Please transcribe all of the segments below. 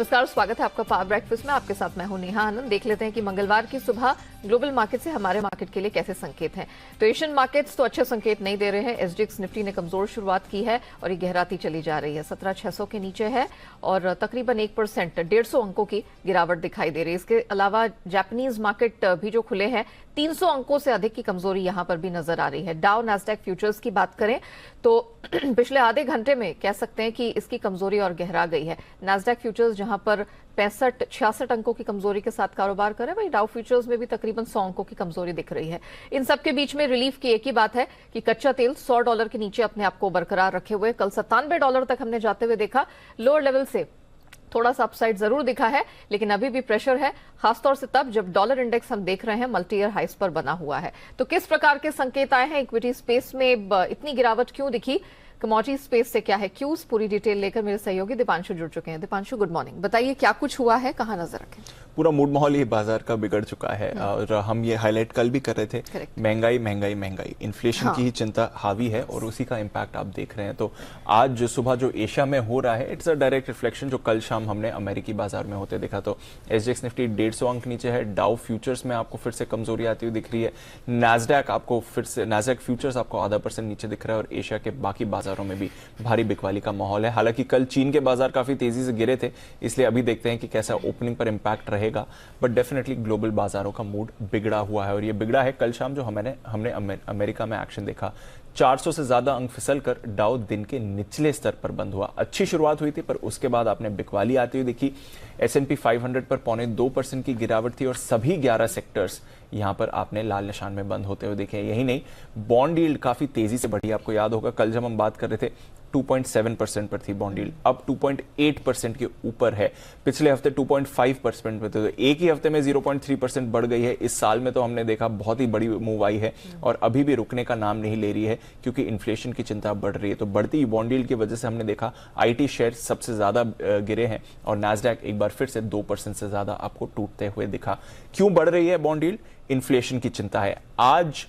नमस्कार, स्वागत है आपका पावर ब्रेकफास्ट में। आपके साथ मैं हूं नेहा आनंद। देख लेते हैं कि मंगलवार की सुबह ग्लोबल मार्केट से हमारे मार्केट के लिए कैसे संकेत हैं। तो एशियन मार्केट्स तो अच्छे संकेत नहीं दे रहे हैं। एसजीएक्स निफ्टी ने कमजोर शुरुआत की है और ये गहराती चली जा रही है। 17,600 के नीचे है और तकरीबन 1% 150 अंकों की गिरावट दिखाई दे रही है। इसके अलावा जापानीज मार्केट भी जो खुले हैं 300 अंकों से अधिक की कमजोरी यहां पर भी नजर आ रही है। डाउ नैस्डैक फ्यूचर्स की बात करें तो पिछले आधे घंटे में कह सकते हैं कि इसकी कमजोरी और गहरा गई है। नैस्डैक फ्यूचर्स जहां पर 65-66 अंकों की कमजोरी के साथ कारोबार करे, वही डाउ फ्यूचर्स में भी तकरीबन 100 अंकों की कमजोरी दिख रही है। इन सबके बीच में रिलीफ की एक ही बात है कि कच्चा तेल $100 के नीचे अपने आप को बरकरार रखे हुए कल $97 तक हमने जाते हुए देखा। लोअर लेवल से थोड़ा सा अपसाइड जरूर दिखा है, लेकिन अभी भी प्रेशर है, खासतौर से तब जब डॉलर इंडेक्स हम देख रहे हैं मल्टी ईयर हाइस पर बना हुआ है। तो किस प्रकार के संकेत आए हैं, इक्विटी स्पेस में इतनी गिरावट क्यों दिखी, कमोडिटी स्पेस से क्या है क्यूज, पूरी डिटेल लेकर मेरे सहयोगी दीपांशु जुड़ चुके हैं। Deepanshu, good morning. बताइए क्या कुछ हुआ है, कहां नजर रखें? पूरा मूड माहौल ही बाजार का बिगड़ चुका है और हम ये हाईलाइट कल भी कर रहे थे। महंगाई महंगाई महंगाई, इन्फ्लेशन की ही चिंता हावी है और उसी का इम्पैक्ट आप देख रहे हैं। तो आज जो सुबह जो एशिया में हो रहा है, इट्स अ डायरेक्ट रिफ्लेक्शन जो कल शाम हमने अमेरिकी बाजार में होते देखा। तो एसजीएक्स निफ्टी 150 अंक नीचे है। डाउ फ्यूचर्स में आपको फिर से कमजोरी आती हुई दिख रही है। नैस्डैक आपको फिर से, नैस्डैक फ्यूचर्स आपको ½ % नीचे दिख रहा है और एशिया के बाकी बाजारों में भी भारी बिकवाली का माहौल है। हालांकि कल चीन के बाजार काफी तेजी से गिरे थे, इसलिए अभी देखते हैं कि कैसा ओपनिंग पर इंपैक्ट रहेगा। बट डेफिनेटली ग्लोबल बाजारों का मूड बिगड़ा हुआ है और ये बिगड़ा है कल शाम जो हमने अमेरिका में एक्शन देखा। 400 से ज्यादा अंक फिसल कर डाउ दिन के निचले स्तर पर बंद हुआ। अच्छी शुरुआत हुई थी पर उसके बाद आपने बिकवाली आती हुई देखी। S&P 500 पर 0.25% की गिरावट थी और सभी 11 सेक्टर्स यहां पर आपने लाल निशान में बंद होते हुए देखे। यही नहीं, बॉन्ड यील्ड काफी तेजी से बढ़ी। आपको याद होगा कल जब हम बात कर रहे थे 2.7% पर थी बॉन्ड यील्ड, अब 2.8% के ऊपर है। पिछले हफ्ते 2.5% पे थे, तो एक ही हफ्ते में 0.3% बढ़ गई है। इस साल में तो हमने देखा बहुत ही बड़ी मूव आई है और अभी भी रुकने का नाम नहीं ले रही है क्योंकि इन्फ्लेशन की चिंता बढ़ रही है। तो बढ़ती बॉन्ड यील्ड की वजह से हमने देखा आईटी शेयर सबसे ज्यादा गिरे हैं और नैस्डैक एक बार फिर से 2% से ज्यादा आपको टूटते हुए दिखा। क्यों बढ़ रही है बॉन्ड यील्ड? इन्फ्लेशन की चिंता है। आज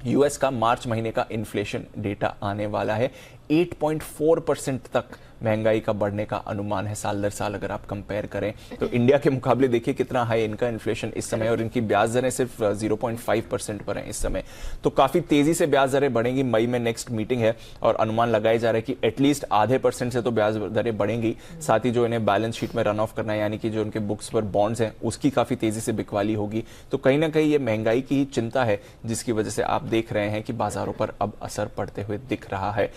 यूएस का मार्च महीने का इन्फ्लेशन डेटा आने वाला है। 8.4% तक महंगाई का बढ़ने का अनुमान है साल दर साल अगर आप कंपेयर करें तो। इंडिया के मुकाबले देखिए कितना हाई इनका इन्फ्लेशन इस समय और इनकी ब्याज दरें सिर्फ 0.5% पर हैं इस समय। तो काफी तेजी से ब्याज दरें बढ़ेंगी। मई में नेक्स्ट मीटिंग है और अनुमान लगाया जा रहा है कि एटलीस्ट ½ % से तो ब्याज दरें बढ़ेंगी। साथ ही जो इन्हें बैलेंस शीट में रन ऑफ करना है, यानी कि जो उनके बुक्स पर बॉन्ड्स हैं, उसकी काफी तेजी से बिकवाली होगी। तो कहीं ना कहीं ये महंगाई की ही चिंता है जिसकी वजह से आप देख रहे हैं कि बाजारों पर अब असर पड़ते हुए दिख रहा है।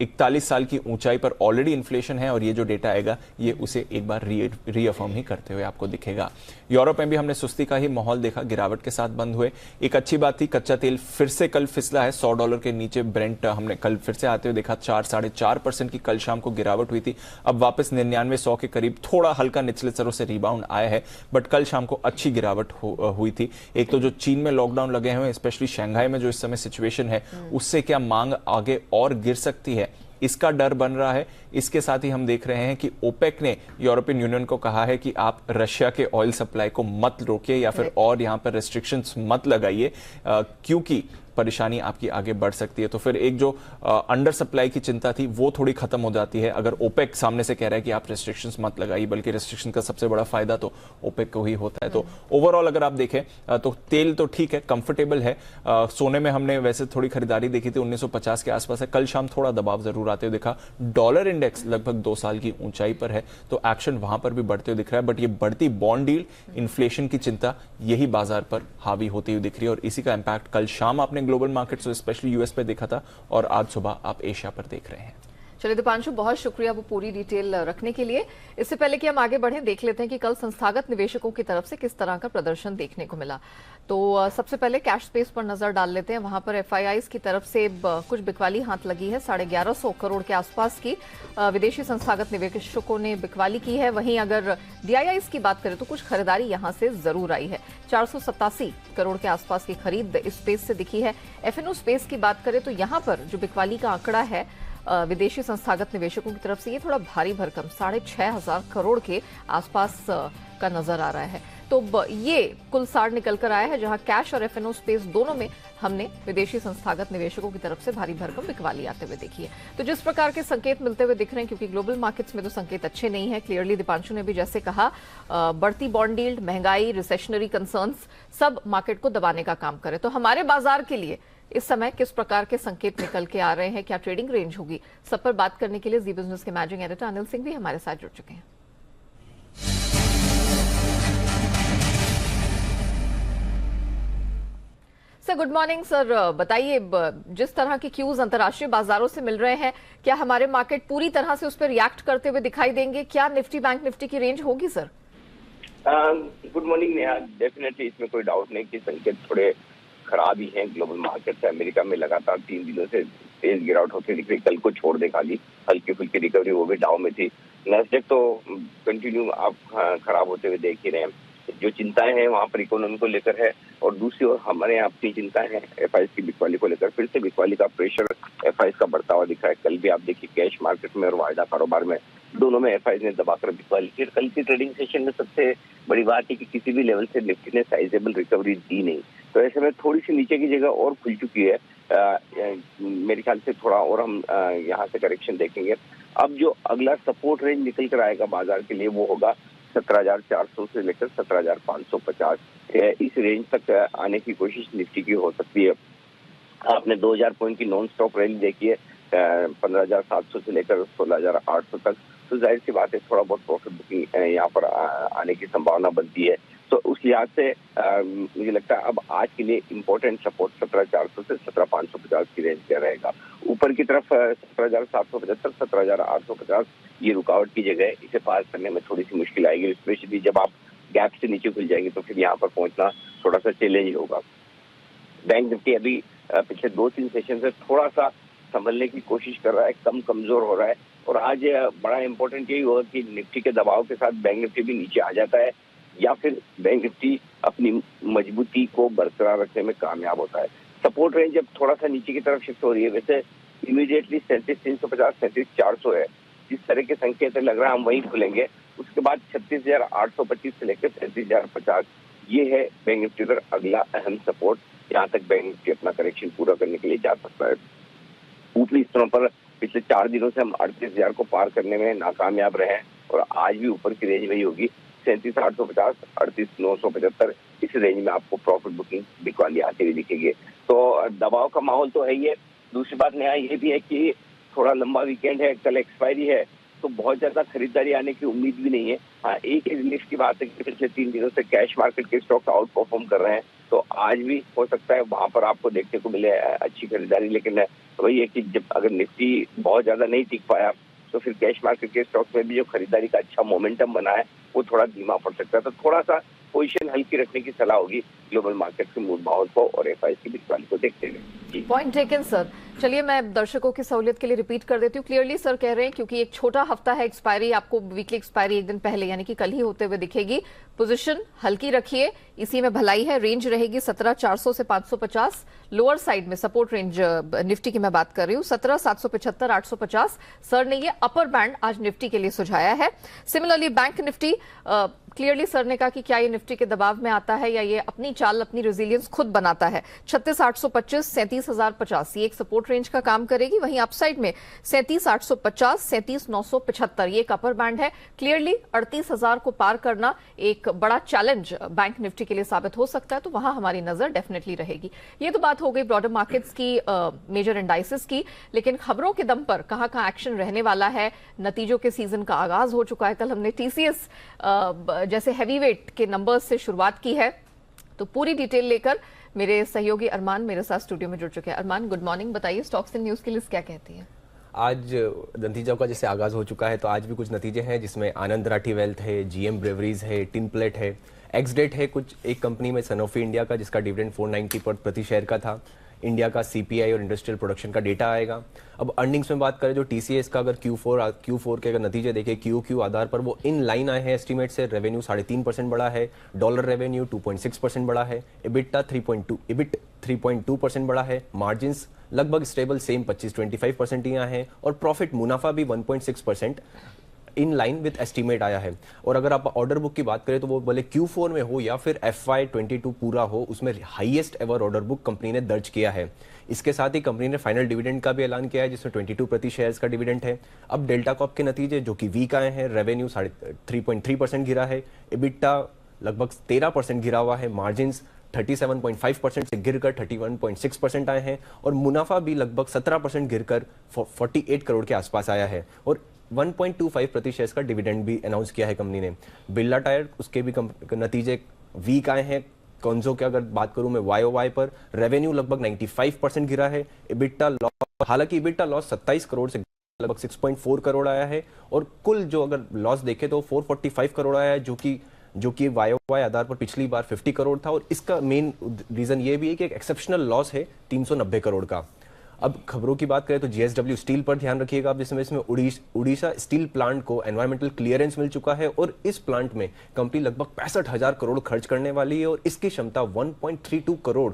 41 साल की ऊंचाई पर ऑलरेडी इन्फ्लेशन है और ये जो डेटा आएगा ये उसे एक बार रीअफर्म ही करते हुए आपको दिखेगा। यूरोप में भी हमने सुस्ती का ही माहौल देखा, गिरावट के साथ बंद हुए। एक अच्छी बात थी, कच्चा तेल फिर से कल फिसला है $100 के नीचे। ब्रेंट हमने कल फिर से आते हुए देखा। 4-4.5% की कल शाम को गिरावट हुई थी, अब वापस 99-100 के करीब थोड़ा हल्का निचले स्तरों से रिबाउंड आया है। बट कल शाम को अच्छी गिरावट हुई थी। एक तो जो चीन में लॉकडाउन लगे हुए हैं, स्पेशली शंघाई में जो इस समय सिचुएशन है, उससे क्या मांग आगे और गिर सकती है, इसका डर बन रहा है। इसके साथ ही हम देख रहे हैं कि ओपेक ने यूरोपियन यूनियन को कहा है कि आप रशिया के ऑयल सप्लाई को मत रोकिए या फिर और यहां पर रेस्ट्रिक्शंस मत लगाइए क्योंकि परेशानी आपकी आगे बढ़ सकती है। तो फिर एक जो अंडर सप्लाई की चिंता थी वो थोड़ी खत्म हो जाती है अगर ओपेक सामने से कह रहा है कि आप रेस्ट्रिक्शंस मत लगाइए, बल्कि रेस्ट्रिक्शन का सबसे बड़ा फायदा तो ओपेक को ही होता है। तो ओवरऑल अगर आप देखें तो तेल तो ठीक है, कंफर्टेबल है। सोने में हमने वैसे थोड़ी खरीदारी देखी थी, 1950 के आसपास है। कल शाम थोड़ा दबाव जरूर आते हुए देखा। डॉलर इंडेक्स लगभग 2 साल की ऊंचाई पर है, तो एक्शन वहां पर भी बढ़ते हुए दिख रहा है। बट ये बढ़ती बॉन्ड डील, इन्फ्लेशन की चिंता, यही बाजार पर हावी होती हुई दिख रही है और इसी का इंपैक्ट कल शाम आपने ग्लोबल मार्केट्स स्पेशली यूएस पे देखा था और आज सुबह आप एशिया पर देख रहे हैं। चलिए दीपांशु, बहुत शुक्रिया वो पूरी डिटेल रखने के लिए। इससे पहले कि हम आगे बढ़ें, देख लेते हैं कि कल संस्थागत निवेशकों की तरफ से किस तरह का प्रदर्शन देखने को मिला। तो सबसे पहले कैश स्पेस पर नजर डाल लेते हैं। वहां पर एफआईआईज की तरफ से कुछ बिकवाली हाथ लगी है। 1150 करोड़ के आसपास की विदेशी संस्थागत निवेशकों ने बिकवाली की है। वहीं अगर डीआईआईज की बात करें तो कुछ खरीदारी यहां से जरूर आई है। 487 करोड़ के आसपास की खरीद इस स्पेस से दिखी है। एफएनओ स्पेस की बात करें तो यहां पर जो बिकवाली का आंकड़ा है विदेशी संस्थागत निवेशकों की तरफ से, ये थोड़ा भारी भरकम 6,500 करोड़ के आसपास का नजर आ रहा है। तो तो ये कुल सार निकल कर आया है, जहां कैश और एफएनओ स्पेस दोनों में हमने विदेशी संस्थागत निवेशकों की तरफ से भारी भरकम बिकवाली आते हुए देखी है। तो जिस प्रकार के संकेत मिलते हुए दिख रहे हैं, क्योंकि ग्लोबल मार्केट्स में तो संकेत अच्छे नहीं है, क्लियरली दीपांशु ने भी जैसे कहा, बढ़ती बॉन्ड यील्ड, महंगाई, रिसेशनरी कंसर्न्स सब मार्केट को दबाने का काम करे। तो हमारे बाजार के लिए इस समय किस प्रकार के संकेत निकल के आ रहे हैं, क्या ट्रेडिंग रेंज होगी, सब पर बात करने के लिए जी बिजनेस के मैनेजिंग एडिटर अनिल सिंह भी हमारे साथ जुड़ चुके हैं। सर गुड मॉर्निंग सर, बताइए जिस तरह की क्यूज अंतर्राष्ट्रीय बाजारों से मिल रहे हैं, क्या हमारे मार्केट पूरी तरह से उस पर रिएक्ट करते हुए दिखाई देंगे? क्या निफ्टी बैंक निफ्टी की रेंज होगी sir? Good morning Neha, definitely इसमें कोई डाउट नहीं कि संकेत थोड़े खराब ही हैं। ग्लोबल मार्केट से अमेरिका में लगातार 3 दिनों से तेज गिरावट होती दिख रही, कल को छोड़ दे खाली हल्की फुल्की रिकवरी वो भी डाउन में थी। नैस्डैक तो कंटिन्यू आप खराब होते हुए देख ही रहे हैं। जो चिंताएं हैं वहां पर इकोनॉमी को लेकर है, और दूसरी ओर हमारे यहाँ अपनी चिंताएं हैं एफआईएस की बिकवाली को लेकर। फिर से बिकवाली का प्रेशर एफआईएस का बढ़ता हुआ दिख रहा है। कल भी आप देखिए कैश मार्केट में और वायदा कारोबार में दोनों में एफआईएस ने दबाकर बिकवाली की। कल की ट्रेडिंग सेशन में सबसे बड़ी बात है कि किसी भी लेवल से निफ्टी ने साइजेबल रिकवरी दी नहीं, तो ऐसे में थोड़ी सी नीचे की जगह और खुल चुकी है। मेरे ख्याल से थोड़ा और हम यहाँ से करेक्शन देखेंगे। अब जो अगला सपोर्ट रेंज निकल कर आएगा बाजार के लिए वो होगा 17,400 से लेकर 17,550। इस रेंज तक आने की कोशिश निफ्टी की हो सकती है। आपने 2000 पॉइंट की नॉन स्टॉप रैली देखी है 15,700 से लेकर 16,800 तक, तो जाहिर सी बात है थोड़ा बहुत प्रॉफिट बुकिंग यहाँ पर आने की संभावना बनती है। तो उस लिहाज से मुझे लगता है अब आज के लिए इम्पोर्टेंट सपोर्ट 17,400 से 17,550 की रेंज क्या रहेगा। ऊपर की तरफ 17,775, 17,850 ये रुकावट की जगह है, इसे पार करने में थोड़ी सी मुश्किल आएगी, स्पेशली जब आप गैप से नीचे खुल जाएंगे तो फिर यहाँ पर पहुंचना थोड़ा सा चैलेंज होगा। बैंक निफ्टी अभी पिछले 2-3 सेशन से थोड़ा सा संभलने की कोशिश कर रहा है, कम कमजोर हो रहा है, और आज बड़ा इंपॉर्टेंट यही होगा कि निफ्टी के दबाव के साथ बैंक निफ्टी भी नीचे आ जाता है या फिर बैंक निफ्टी अपनी मजबूती को बरकरार रखने में कामयाब होता है। सपोर्ट रेंज जब थोड़ा सा नीचे की तरफ शिफ्ट हो रही है, वैसे इमीडिएटली 37,350, 37,400 है, जिस तरह के संकेत लग रहा है हम वहीं खुलेंगे। उसके बाद 36,825 से लेकर 37,050 ये है बैंक निफ्टी का अगला अहम सपोर्ट। यहाँ तक बैंक निफ्टी अपना करेक्शन पूरा करने के लिए जा सकता है। ऊपरी स्तरों पर पिछले 4 दिनों से हम 38,000 को पार करने में नाकामयाब रहे हैं, और आज भी ऊपर की रेंज वही होगी 37,850, 38,975। इस रेंज में आपको प्रॉफिट बुकिंग बिकवाली आते हुए दिखेगी। तो दबाव का माहौल तो है ही है। दूसरी बात नया ये भी है कि थोड़ा लंबा वीकेंड है, कल एक्सपायरी है, तो बहुत ज्यादा खरीदारी आने की उम्मीद भी नहीं है। हाँ, एक रिलीफ की बात है कि पिछले 3 दिनों से कैश मार्केट के स्टॉक्स आउट परफॉर्म कर रहे हैं, तो आज भी हो सकता है वहां पर आपको देखने को मिले अच्छी खरीदारी। लेकिन वही है कि जब अगर निफ्टी बहुत ज्यादा नहीं टिक पाया तो फिर कैश मार्केट के स्टॉक्स में भी जो खरीदारी का अच्छा मोमेंटम बना है वो थोड़ा धीमा पड़ सकता है। तो थोड़ा सा पोजीशन हल्की रखने की सलाह होगी ग्लोबल मार्केट के मूड माहौल को और एफआईएस की बिकवाली को देखते हुए। Point taken sir. चलिए मैं दर्शकों की सहूलियत के लिए रिपीट कर देती हूँ। क्लियरली सर कह रहे हैं क्योंकि एक छोटा हफ्ता है, एक्सपायरी आपको वीकली एक्सपायरी एक दिन पहले यानी कि कल ही होते हुए दिखेगी। पोजीशन हल्की रखिए, इसी में भलाई है। रेंज रहेगी 17,400 से 550। लोअर साइड में सपोर्ट रेंज निफ्टी की मैं बात कर रही हूँ 17,775, 850। सर ने ये अपर बैंड आज निफ्टी के लिए सुझाया है। Similarly bank Nifty clearly sir ने कहा कि क्या ये निफ्टी के दबाव में आता है या ये अपनी चाल अपनी रेजिलियंस खुद बनाता है। 36,825, 37,050 ये एक सपोर्ट रेंज का काम करेगी। वहीं अपसाइड में 37,850, 37,975 ये एक अपर बैंड है। क्लियरली 38,000 को पार करना एक बड़ा चैलेंज बैंक निफ्टी के लिए साबित हो सकता है, तो वहां हमारी नजर डेफिनेटली रहेगी। ये तो बात हो गई ब्रॉडर मार्केट्स की, मेजर इंडाइसेस की, लेकिन खबरों के दम पर कहां कहां एक्शन रहने वाला है। नतीजों के सीजन का आगाज हो चुका है। कल हमने टीसीएस जैसे हैवीवेट के नंबर्स से शुरुआत की है, तो पूरी डिटेल लेकर मेरे सहयोगी अरमान मेरे साथ स्टूडियो में जुड़ चुके हैं। अरमान गुड मॉर्निंग, बताइए स्टॉक्स एंड न्यूज की लिस्ट क्या कहती है? आज नतीजों का जैसे आगाज हो चुका है, तो आज भी कुछ नतीजे हैं जिसमें आनंद राठी वेल्थ है, जीएम ब्रेवरीज है, टिनप्लेट है, एक्सडेट है, कुछ एक कंपनी में सनोफी इंडिया का जिसका डिविडेंड 490 पर प्रति शेयर का था, इंडिया का सीपीआई और इंडस्ट्रियल प्रोडक्शन का डेटा आएगा। अब अर्निंग्स में बात करें जो टीसीएस का अगर Q4 के अगर नतीजे देखें QQ आधार पर वो इन लाइन आए हैं एस्टीमेट से। रेवेन्यू 3.5% बढ़ा है, डॉलर रेवेन्यू 2.6% बढ़ा है, इबिट 3.2% बढ़ा है, मार्जिन्स लगभग स्टेबल सेम 25-25% यहाँ है, और प्रॉफिट मुनाफा भी 1.6% इन लाइन विद एस्टीमेट आया है। और अगर आप ऑर्डर बुक की बात करें तो वो बोले Q4 में हो या फिर FY22 पूरा हो, उसमें highest ever order book company ने दर्ज किया है। इसके साथ ही कंपनी ने फाइनल डिविडेंड का भी ऐलान किया है, जिसमें 22 प्रति शेयर्स का डिविडेंड है। अब डेल्टा कॉर्प के नतीजे जो कि वीक आए हैं, रेवेन्यू 3.3% गिरा है, EBITDA लगभग 13% गिरा हुआ है, मार्जिन्स 37.5% से गिरकर 31.6% आए हैं और मुनाफा भी लगभग 17% गिरकर 48 करोड़ के आसपास आया है। और 1.25 प्रति शेयर्स का डिविडेंड भी अनाउंस किया है कंपनी ने। बिरला टायर, उसके भी नतीजे वीक आए हैं। कंजो की अगर बात करूं मैं YOY पर, रेवेन्यू लगभग 95% गिरा है, EBITDA लॉस, हालांकि EBITDA लॉस 27 करोड़ से लगभग 6.4 करोड़ आया है और कुल जो अगर लॉस देखें तो 445 करोड़ आया है, जो कि YOY आधार पर पिछली बार 50 करोड़ था। और इसका मेन रीजन ये भी है कि एक एक्सेप्शनल लॉस है 390 करोड़ का। अब खबरों की बात करें तो JSW स्टील पर ध्यान रखिएगा आप, जिसमें इसमें उड़ीसा स्टील प्लांट को एनवायरमेंटल क्लियरेंस मिल चुका है और इस प्लांट में कंपनी लगभग 65,000 करोड़ खर्च करने वाली है और इसकी क्षमता 1.32 करोड़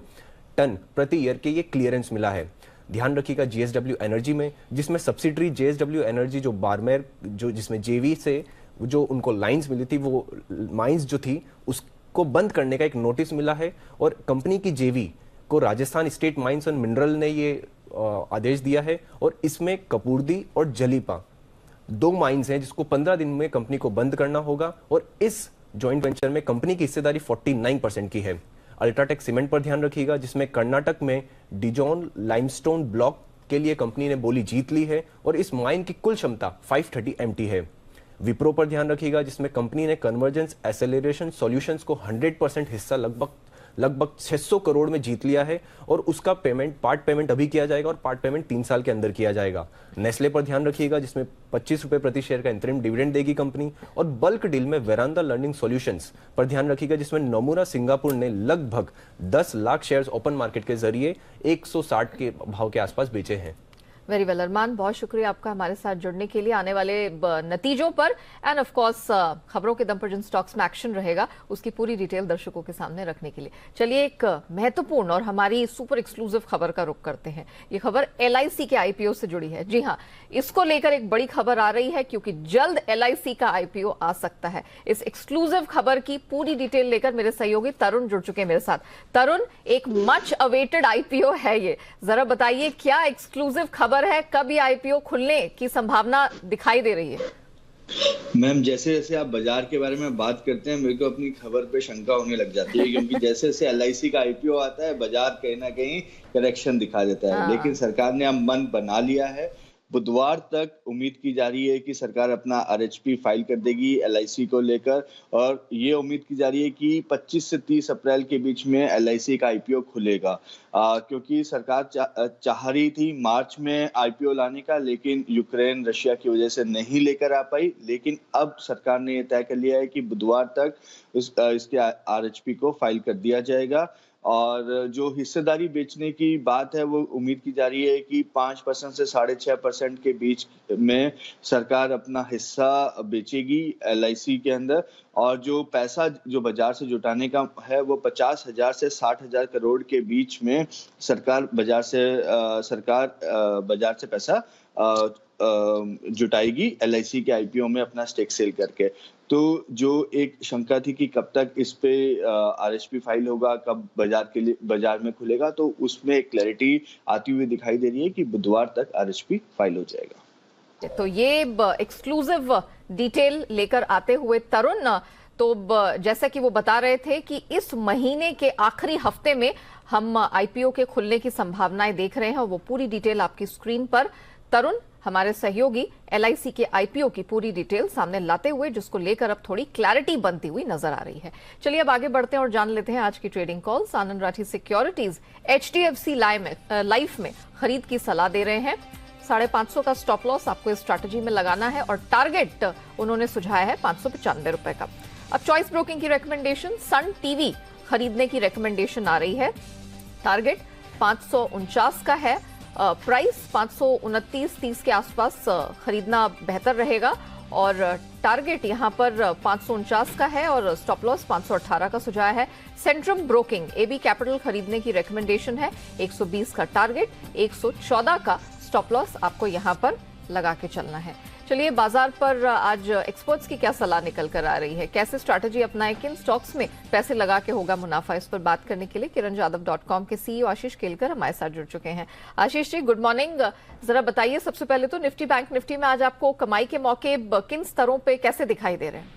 टन प्रति ईयर के ये क्लियरेंस मिला है। ध्यान रखिएगा JSW एनर्जी में, जिसमें सब्सिडरी JSW एनर्जी जो बारमेर, जो जिसमें JV से जो उनको लाइंस मिली थी, वो माइंस जो थी उसको बंद करने का एक नोटिस मिला है और कंपनी की JV को Rajasthan state mines and mineral ने ये आदेश दिया है। और इसमें कपूरदी और जलीपा 2 माइंस हैं जिसको 15 दिन में कंपनी को बंद करना होगा और इस जॉइंट वेंचर में कंपनी की हिस्सेदारी 49% की है। अल्ट्राटेक सीमेंट पर ध्यान रखिएगा, जिसमें कर्नाटक में डिजॉन लाइमस्टोन ब्लॉक के लिए कंपनी ने बोली जीत ली है और इस माइन की कुल क्षमता 530 MT है। विप्रो पर ध्यान रखिएगा, जिसमें कंपनी ने कन्वर्जेंस एक्सेलरेशन सॉल्यूशंस को 100% हिस्सा लगभग 600 करोड़ में जीत लिया है और उसका पार्ट पेमेंट अभी किया जाएगा और पार्ट पेमेंट 3 साल के अंदर किया जाएगा। नेस्ले पर ध्यान रखिएगा, जिसमें 25 रुपए प्रति शेयर का इंतरिम डिविडेंड देगी कंपनी। और बल्क डील में वेरांडा लर्निंग सॉल्यूशंस पर ध्यान रखिएगा, जिसमें नोमुरा सिंगापुर ने लगभग 10 लाख शेयर्स ओपन मार्केट के जरिए 160 के भाव के आसपास बेचे हैं। वेरी वेल अरमान, बहुत शुक्रिया आपका हमारे साथ जुड़ने के लिए। आने वाले नतीजों पर एंड ऑफ कोर्स खबरों के दम पर जिन स्टॉक्स में एक्शन रहेगा उसकी पूरी डिटेल दर्शकों के सामने रखने के लिए चलिए एक महत्वपूर्ण और हमारी सुपर एक्सक्लूसिव खबर का रुख करते हैं। ये खबर LIC के IPO से जुड़ी है। जी हाँ, इसको लेकर एक बड़ी खबर आ रही है क्योंकि जल्द LIC का IPO आ सकता है। इस एक्सक्लूसिव खबर की पूरी डिटेल लेकर मेरे सहयोगी तरुण जुड़ चुके हैं मेरे साथ। तरुण, एक मच अवेटेड IPO है ये, जरा बताइए क्या एक्सक्लूसिव खबर है, कब ये IPO खुलने की संभावना दिखाई दे रही है? मैम, जैसे जैसे आप बाजार के बारे में बात करते हैं मेरे को अपनी खबर पे शंका होने लग जाती है, क्योंकि जैसे जैसे LIC का IPO आता है बाजार कहीं ना कहीं करेक्शन दिखा देता है। लेकिन सरकार ने अब मन बना लिया है। बुधवार तक उम्मीद की जा रही है कि सरकार अपना RHP फाइल कर देगी LIC को लेकर और ये उम्मीद की जा रही है कि 25 से 30 अप्रैल के बीच में LIC का IPO खुलेगा। क्योंकि सरकार चाह रही थी मार्च में IPO लाने का, लेकिन यूक्रेन रशिया की वजह से नहीं लेकर आ पाई। लेकिन अब सरकार ने यह तय कर लिया है कि बुधवार तक इसके RHP को फाइल कर दिया जाएगा। और जो हिस्सेदारी बेचने की बात है वो उम्मीद की जा रही है कि 5% से 6.5% के बीच में सरकार अपना हिस्सा बेचेगी LIC के अंदर। और जो पैसा जो बाजार से जुटाने का है वो 50,000 से 60,000 करोड़ के बीच में सरकार बाजार से पैसा जुटाएगी LIC के IPO में अपना स्टेक सेल करके। तो जो एक शंका थी कि कब तक इस पे RHP फाइल होगा, कब बाजार में खुलेगा, तो उसमें एक क्लैरिटी आती हुई दिखाई दे रही है कि बुधवार तक RHP फाइल हो जाएगा। तो ये एक्सक्लूसिव डिटेल लेकर आते हुए तरुण, तो जैसा कि वो बता रहे थे कि इस महीने के आखिरी हफ्ते में हम IPO के खुलने की संभावनाएं देख रहे हैं और वो पूरी डिटेल आपकी स्क्रीन पर तरुण हमारे सहयोगी LIC के IPO की पूरी डिटेल सामने लाते हुए, जिसको लेकर अब थोड़ी क्लैरिटी बनती हुई नजर आ रही है। चलिए अब आगे बढ़ते हैं और जान लेते हैं आज की ट्रेडिंग कॉल्स। आनंद राठी सिक्योरिटीज HDFC लाइफ में खरीद की सलाह दे रहे हैं। 550 का स्टॉप लॉस आपको इस स्ट्रैटेजी में लगाना है और टारगेट उन्होंने सुझाया है 595 रुपए का। अब चॉइस ब्रोकिंग की रिकमेंडेशन, सन टीवी खरीदने की रिकमेंडेशन आ रही है। टारगेट 549 का है, प्राइस 529-30 के आसपास खरीदना बेहतर रहेगा और टारगेट यहां पर 549 का है और स्टॉप लॉस 518 का सुझाया है। सेंट्रम ब्रोकिंग AB कैपिटल खरीदने की रिकमेंडेशन है, 120 का टारगेट, 114 का स्टॉप लॉस आपको यहां पर लगा के चलना है। चलिए, बाजार पर आज एक्सपर्ट्स की क्या सलाह निकल कर आ रही है, कैसे स्ट्रैटेजी अपनाएं, किन स्टॉक्स में पैसे लगा के होगा मुनाफा, इस पर बात करने के लिए kiranjadhav.com के CEO आशीष केलकर हमारे साथ जुड़ चुके हैं। Ashish ji, good morning. जरा बताइए, सबसे पहले तो निफ्टी बैंक निफ्टी में आज आपको कमाई के मौके किन स्तरों पे कैसे दिखाई दे रहे हैं?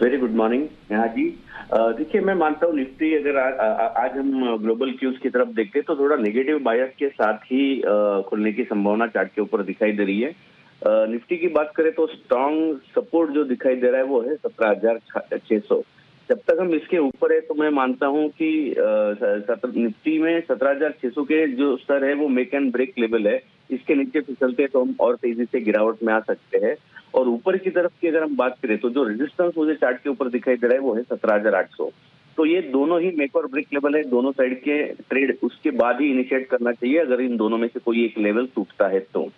Very good morning Neha ji. देखिए, मैं मानता हूँ निफ्टी अगर आज हम ग्लोबल क्यूज की तरफ देखते हैं तो थोड़ा नेगेटिव बायस के साथ ही खुलने की संभावना चार्ट के ऊपर दिखाई दे रही है। निफ्टी की बात करें तो स्ट्रॉन्ग सपोर्ट जो दिखाई दे रहा है वो है 17,600। जब तक हम इसके ऊपर है तो मैं मानता हूँ कि निफ्टी में 17,600 के जो स्तर है वो मेक एंड ब्रेक लेवल है। इसके नीचे फिसलते तो हम और तेजी से गिरावट में आ सकते हैं। और ऊपर की तरफ की अगर हम बात करें तो जो रेजिस्टेंस मुझे चार्ट के ऊपर दिखाई दे रहा है वो है 17,800। तो ये दोनों ही मेक और ब्रेक लेवल है, दोनों साइड के ट्रेड उसके बाद ही इनिशिएट करना चाहिए अगर इन दोनों में से कोई एक लेवल टूटता है तो।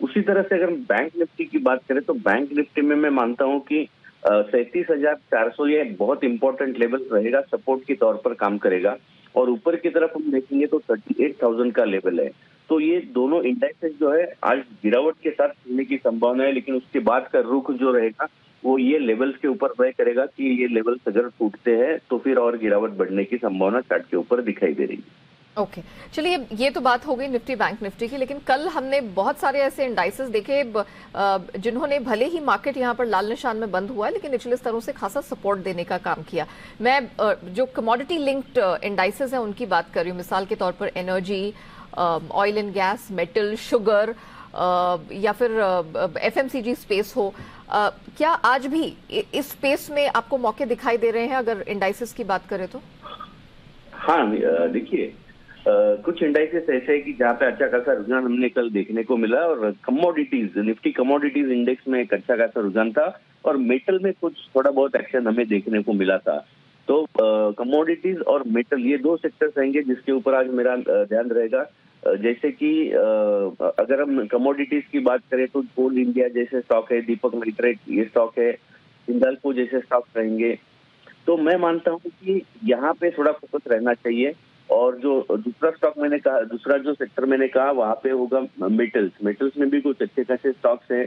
उसी तरह से अगर हम बैंक निफ्टी की बात करें तो बैंक निफ्टी में मैं मानता हूँ कि 37,400 ये बहुत इंपॉर्टेंट लेवल रहेगा, सपोर्ट के तौर पर काम करेगा। और ऊपर की तरफ हम देखेंगे तो 38,000 का लेवल है। तो ये दोनों इंडेक्सेस जो है आज गिरावट के साथ खुलने की संभावना है, लेकिन उसके बाद का रुख जो रहेगा वो ये लेवल्स के ऊपर तय करेगा कि ये लेवल्स अगर टूटते हैं तो फिर और गिरावट बढ़ने की संभावना चार्ट के ऊपर दिखाई दे रही है। ओके, चलिए, ये तो बात हो गई निफ्टी बैंक निफ्टी की, लेकिन कल हमने बहुत सारे ऐसे इंडाइसेस देखे जिन्होंने भले ही मार्केट यहाँ पर लाल निशान में बंद हुआ है लेकिन निचले स्तरों से खासा सपोर्ट देने का काम किया। मैं जो कमोडिटी लिंक्ड इंडाइसेस हैं उनकी बात कर रही हूँ, मिसाल के तौर पर energy, oil and gas, metal, sugar या फिर FMCG स्पेस हो, क्या आज भी इस स्पेस में आपको मौके दिखाई दे रहे हैं अगर इंडाइसेस की बात करें तो? हाँ, देखिए, कुछ इंडाइसेस ऐसे है कि जहाँ पे अच्छा खासा रुझान हमने कल देखने को मिला। और कमोडिटीज, निफ्टी कमोडिटीज इंडेक्स में एक अच्छा खासा रुझान था और मेटल में कुछ थोड़ा बहुत एक्शन हमें देखने को मिला था। तो कमोडिटीज और मेटल ये दो सेक्टर्स रहेंगे जिसके ऊपर आज मेरा ध्यान रहेगा। जैसे कि अगर हम कमोडिटीज की बात करें तो कोल इंडिया जैसे स्टॉक है, दीपक नाइट्रेट ये स्टॉक है, हिंदाल्को जैसे स्टॉक रहेंगे। तो मैं मानता हूँ कि यहाँ पे थोड़ा फोकस रहना चाहिए। और जो दूसरा स्टॉक मैंने कहा, दूसरा जो सेक्टर मैंने कहा वहाँ पे होगा मेटल्स में भी कुछ अच्छे खासे स्टॉक्स है,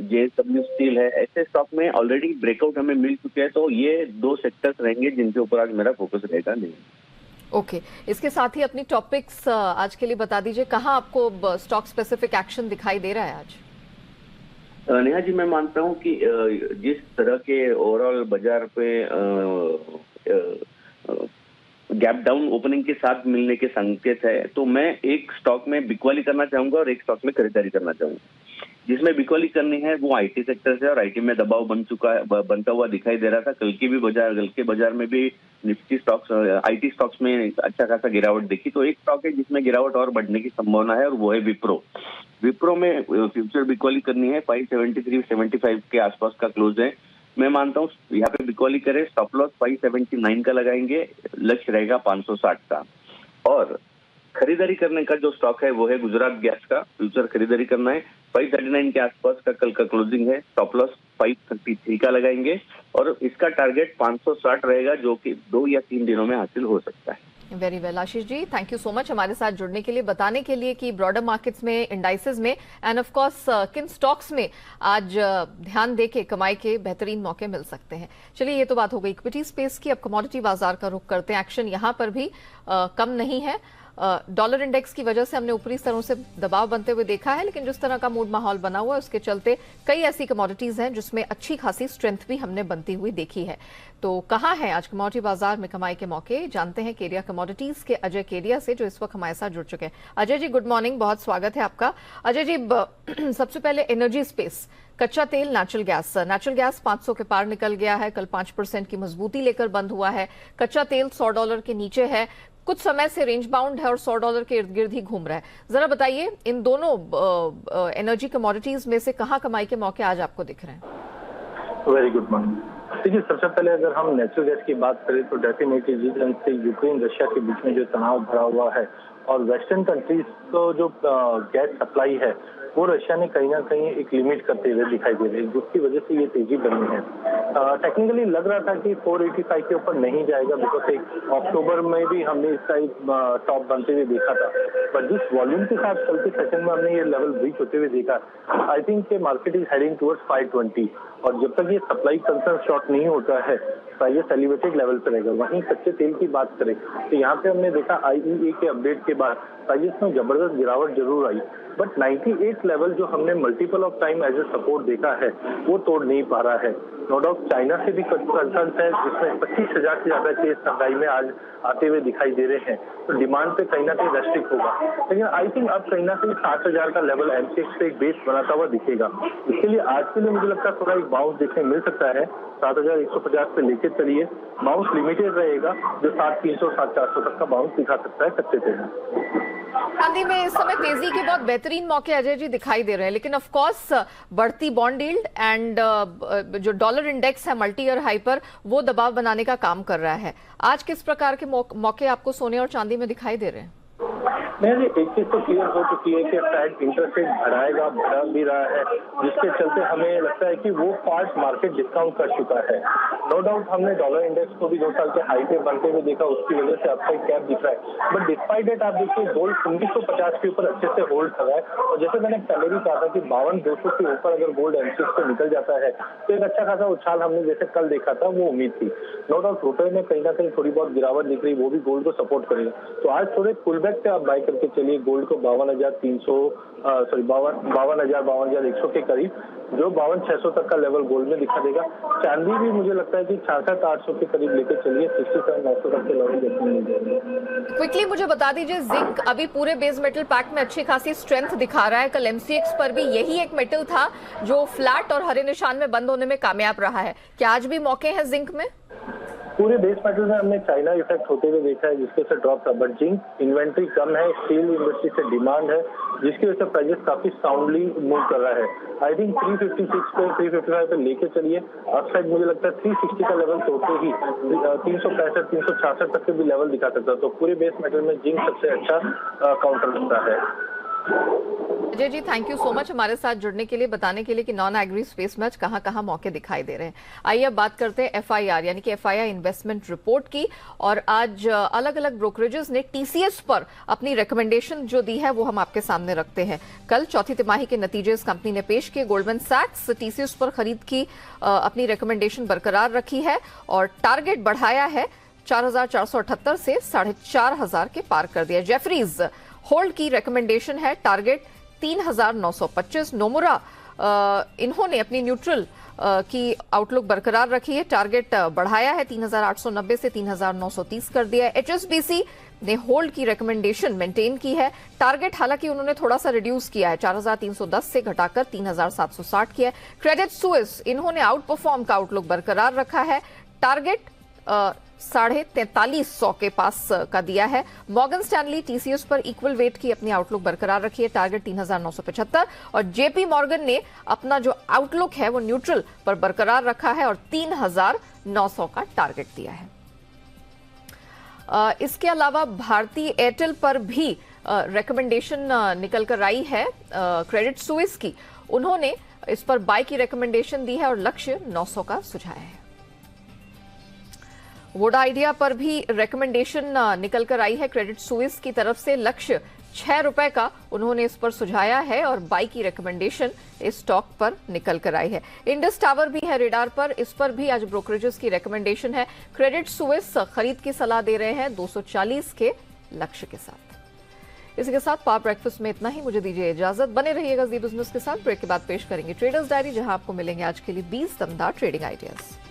JSW स्टील है, ऐसे स्टॉक में ऑलरेडी ब्रेकआउट हमें मिल चुके हैं। तो ये दो सेक्टर्स रहेंगे जिनके ऊपर आज मेरा फोकस रहेगा। नहीं, ओके, इसके साथ ही अपनी टॉपिक्स आज के लिए बता दीजिए, कहाँ आपको स्टॉक स्पेसिफिक एक्शन दिखाई दे रहा है आज? नेहा जी, मैं मानता हूँ कि जिस तरह के ओवरऑल बाजार पे गैप डाउन ओपनिंग के साथ मिलने के संकेत है, तो मैं एक स्टॉक में बिकवाली करना चाहूंगा और एक स्टॉक में खरीदारी करना चाहूंगा। जिसमें बिकवाली करनी है वो IT सेक्टर से, और IT में दबाव बनता हुआ दिखाई दे रहा था। कल के बाजार में भी निफ्टी स्टॉक्स, IT स्टॉक्स में अच्छा खासा गिरावट देखी। तो एक स्टॉक है जिसमें गिरावट और बढ़ने की संभावना है और वो है विप्रो में फ्यूचर बिकवाली करनी है। 573-75 के आसपास का क्लोज है। मैं मानता हूँ यहाँ पे बिकवाली करें, स्टॉप लॉस 579 का लगाएंगे, लक्ष्य रहेगा 560 का। और खरीदारी करने का जो स्टॉक है वो है गुजरात गैस का, फ्यूचर खरीदारी करना है। 539 के आसपास का कल का क्लोजिंग है, स्टॉप लॉस 533 का लगाएंगे और इसका टारगेट 560 रहेगा, जो कि 2 या 3 दिनों में हासिल हो सकता है। Very well Ashish ji, thank you so much हमारे साथ जुड़ने के लिए, बताने के लिए कि ब्रॉडर मार्केट्स में, इंडाइसेस में एंड ऑफ कोर्स किन स्टॉक्स में आज ध्यान देके कमाई के बेहतरीन मौके मिल सकते हैं। चलिए, ये तो बात हो गई इक्विटी स्पेस की। अब कमोडिटी बाजार का रुख करते हैं। एक्शन यहां पर भी कम नहीं है। डॉलर इंडेक्स की वजह से हमने ऊपरी स्तरों से दबाव बनते हुए देखा है, लेकिन जिस तरह का मूड माहौल बना हुआ है उसके चलते कई ऐसी कमोडिटीज हैं जिसमें अच्छी खासी स्ट्रेंथ भी हमने बनती हुई देखी है। तो कहाँ है आज कमोडिटी बाजार में कमाई के मौके, जानते हैं केरिया कमोडिटीज के अजय केरिया से, जो इस वक्त हमारे साथ जुड़ चुके हैं। अजय जी, गुड मॉर्निंग, बहुत स्वागत है आपका। अजय जी, सबसे पहले एनर्जी स्पेस, कच्चा तेल, नेचुरल गैस 500 के पार निकल गया है, कल 5% की मजबूती लेकर बंद हुआ है। कच्चा तेल $100 के नीचे है, कुछ समय से रेंज बाउंड है और $100 के इर्द गिर्द ही घूम रहा है। जरा बताइए, इन दोनों एनर्जी कमोडिटीज में से कहाँ कमाई के मौके आज आपको दिख रहे हैं? Very good morning. देखिए, सबसे पहले अगर हम नेचुरल गैस की बात करें तो डेफिनेटली जिस ढंग से यूक्रेन रशिया के बीच में जो तनाव भरा हुआ है और वेस्टर्न कंट्रीज को जो गैस सप्लाई है वो रशिया ने कहीं ना कहीं एक लिमिट करते हुए दिखाई दे रही है, जिसकी वजह से ये तेजी बनी है। टेक्निकली लग रहा था कि 485 के ऊपर नहीं जाएगा, बिकॉज एक अक्टूबर में भी हमने इसका एक टॉप बनते हुए देखा था, पर जिस वॉल्यूम के साथ कल के सेशन में हमने ये लेवल ब्रीच होते हुए देखा, आई थिंक के मार्केट इज हेडिंग टुवर्ड्स 520, और जब तक ये सप्लाई कंसर्न शॉर्ट नहीं होता है प्राइस एलिवेटेड लेवल पर रहेगा। वहीं कच्चे तेल की बात करें तो यहाँ पे हमने देखा IEA के अपडेट के बाद प्राइस में जबरदस्त गिरावट जरूर आई, बट 98 लेवल जो हमने multiple of time as a support देखा है वो तोड़ नहीं पा रहा है। नो डाउट चाइना से भी कंसर्न है, जिसमें 25,000 से ज्यादा केस संघाई में आज आते हुए दिखाई दे रहे हैं, तो डिमांड पे कहीं ना कहीं रेस्ट्रिक्ट होगा। लेकिन आई थिंक अब कहीं ना कहीं 60,000 का लेवल MCX पे एक बेस बनाता हुआ दिखेगा। इसके लिए आज के लिए मुझे लगता है थोड़ा एक बाउंस देखने मिल सकता है। 7,150 पे लेके चलिए, बाउंस लिमिटेड रहेगा, जो 7,300 7,400 तक का बाउंस दिखा सकता है कच्चे तेल में। चांदी में इस समय तेजी के बहुत बेहतरीन मौके अजय जी दिखाई दे रहे हैं, लेकिन ऑफ कोर्स बढ़ती बॉन्ड यील्ड एंड जो डॉलर इंडेक्स है मल्टी ईयर हाई पर, वो दबाव बनाने का काम कर रहा है। आज किस प्रकार के मौके आपको सोने और चांदी में दिखाई दे रहे हैं? नहीं, एक चीज तो क्लियर हो चुकी है कि फेड इंटरेस्ट रेट बढ़ाएगा, बढ़ा भी रहा है, जिसके चलते हमें लगता है कि वो पार्ट मार्केट डिस्काउंट कर चुका है। नो डाउट हमने डॉलर इंडेक्स को भी 2 साल के हाई पे बनते हुए देखा, उसकी वजह से अपसाइड कैप दिख रहा है, बट डिस्पाइट डेट आप देखिए गोल्ड 1950 के ऊपर अच्छे से होल्ड कर रहा है, और जैसे मैंने पहले भी कहा था कि 52,200 के ऊपर अगर गोल्ड MCX पे निकल जाता है तो एक अच्छा खासा उछाल हमने जैसे कल देखा था वो उम्मीद थी। नो डाउट रुपए में कहीं ना कहीं थोड़ी बहुत गिरावट दिख रही, वो भी गोल्ड को सपोर्ट करेगा, तो आज थोड़े पुल बैक पे आप बाय करके चलिए। गोल्ड को 52,100 के करीब, जो 52,600 तक का लेवल गोल्ड में दिखा देगा। चांदी भी मुझे लगता है कि 66,800 के करीब लेके चलिए, 67,900 तक के लेवल देखने मिल जाएंगे। क्विकली मुझे बता दीजिए, जिंक अभी पूरे बेस मेटल पैक में अच्छी खासी स्ट्रेंथ दिखा रहा है। कल MCX पर भी यही एक मेटल था जो फ्लैट और हरे निशान में बंद होने में कामयाब रहा है। क्या आज भी मौके हैं जिंक में? पूरे बेस मेटल में हमने चाइना इफेक्ट होते हुए देखा है, जिसके से ड्रॉप था, बट जिंक इन्वेंट्री कम है, स्टील इंडस्ट्री से डिमांड है, जिसकी वजह से प्राइसेस काफी साउंडली मूव कर रहा है। आई थिंक 356 पे 355 पे लेके चलिए, अपसाइड मुझे लगता है 360 का लेवल तोड़ते ही 365 366 तक के भी लेवल दिखा सकता है, तो पूरे बेस मेटल में जिंक सबसे अच्छा काउंटर लगता है। Ajay ji, thank you so much हमारे साथ जुड़ने के लिए, बताने के लिए कि नॉन एग्री स्पेस में आज कहां मौके दिखाई दे रहे हैं। आइए अब बात करते हैं FIR यानी कि FII इन्वेस्टमेंट रिपोर्ट की, और आज अलग अलग ब्रोकरेजेस ने TCS पर अपनी रिकमेंडेशन जो दी है वो हम आपके सामने रखते हैं। कल चौथी तिमाही के नतीजे इस कंपनी ने पेश किए। गोल्डमैन सैक्स TCS पर खरीद की अपनी रिकमेंडेशन बरकरार रखी है और टारगेट बढ़ाया है 4,478 से 4,500 के पार कर दिया। जेफरीज होल्ड की रिकमेंडेशन है, टारगेट 3,925। नोमुरा इन्होंने अपनी न्यूट्रल की आउटलुक बरकरार रखी है, टारगेट बढ़ाया है 3,890 से 3,930 कर दिया है। HSBC ने होल्ड की रिकमेंडेशन मेंटेन की है, टारगेट हालांकि उन्होंने थोड़ा सा रिड्यूस किया है, 4,310 से घटाकर 3,760 किया है। क्रेडिट स्विस इन्होंने आउट परफॉर्म का आउटलुक बरकरार रखा है, टारगेट 43,500 के पास का दिया है। मॉर्गन स्टैनली TCS पर इक्वल वेट की अपनी आउटलुक बरकरार रखी है, टारगेट 3,975, और JP मॉर्गन ने अपना जो आउटलुक है वो न्यूट्रल पर बरकरार रखा है और 3,900 का टारगेट दिया है। इसके अलावा भारतीय एयरटेल पर भी रिकमेंडेशन निकल कर आई है क्रेडिट स्विस की, उन्होंने इस पर बाय की रिकमेंडेशन दी है और लक्ष्य 900 का सुझाया है। वोडा आइडिया पर भी रिकमेंडेशन निकल कर आई है क्रेडिट स्विस की तरफ से, लक्ष्य 6 रुपए का उन्होंने इस पर सुझाया है और बाई की रिकमेंडेशन इस स्टॉक पर निकल कर आई है। इंडस टावर भी है रेडार पर, इस पर भी आज ब्रोकरेजेस की रिकमेंडेशन है। क्रेडिट स्विस खरीद की सलाह दे रहे हैं 240 के लक्ष्य के साथ। इसके साथ पावर ब्रेकफास्ट में इतना ही, मुझे दीजिए इजाजत। बने रहिएगा जी बिजनेस के साथ। ब्रेक के बाद पेश करेंगे ट्रेडर्स डायरी, जहां आपको मिलेंगे आज के लिए 20 दमदार ट्रेडिंग आइडियाज।